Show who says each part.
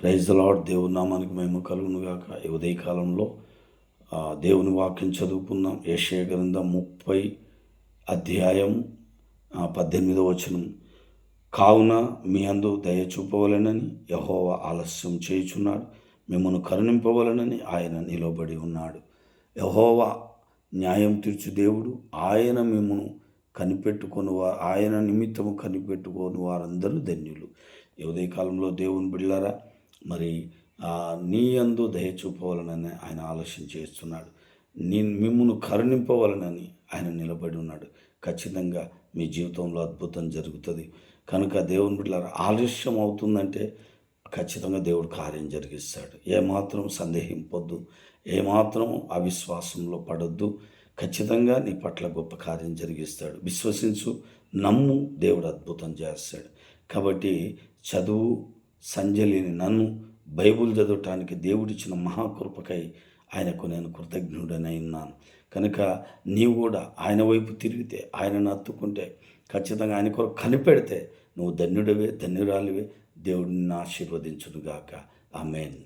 Speaker 1: Praise the lord. దేవుని నామానికి మహిమ కలుగును గాక. ఈ ఉదయకాలంలో దేవుని వాక్యం చదువుకుందాం. యెషయా గ్రంథం 30 అధ్యాయం 18వ వచనం. కావున మీ అందు దయ చూపవలెనని యెహోవా ఆలస్యం చేయుచున్నాడు, మిమ్మల్ని కరుణింపవలెనని ఆయన నిలబడి ఉన్నాడు. యెహోవా న్యాయం తీర్చు దేవుడు. ఆయన మిమ్మను ఆయన నిమిత్తము కనిపెట్టుకొని వారందరూ ధన్యులు. ఈ ఉదయకాలంలో దేవుని బిడ్డలారా, మరి నీ యందు దయ చూపవలనని ఆయన ఆలోచన చేస్తున్నాడు. మిమ్మల్ని కరుణింపవలనని ఆయన నిలబడి ఉన్నాడు. ఖచ్చితంగా మీ జీవితంలో అద్భుతం జరుగుతుంది. కనుక దేవుని బిడ్డలారా, ఆలస్యం అవుతుందంటే ఖచ్చితంగా దేవుడు కార్యం జరిగిస్తాడు. ఏమాత్రం సందేహింపొద్దు, ఏమాత్రం అవిశ్వాసంలో పడొద్దు. ఖచ్చితంగా నీ పట్ల గొప్ప కార్యం జరిగిస్తాడు. విశ్వసించు, నమ్ము, దేవుడు అద్భుతం చేస్తాడు. కాబట్టి చదువు సంజలిని నన్ను బైబుల్ చదవటానికి దేవుడిచ్చిన మహాకృపకై ఆయనకు నేను కృతజ్ఞుడనై ఉన్నాను. కనుక నీవు కూడా ఆయన వైపు తిరిగితే, ఆయనను హత్తుకుంటే, ఖచ్చితంగా ఆయన కొరకు కనిపెడితే నువ్వు ధన్యుడివే, ధన్యురాలివే. దేవుడిని ఆశీర్వదించునుగాక. ఆమేన్.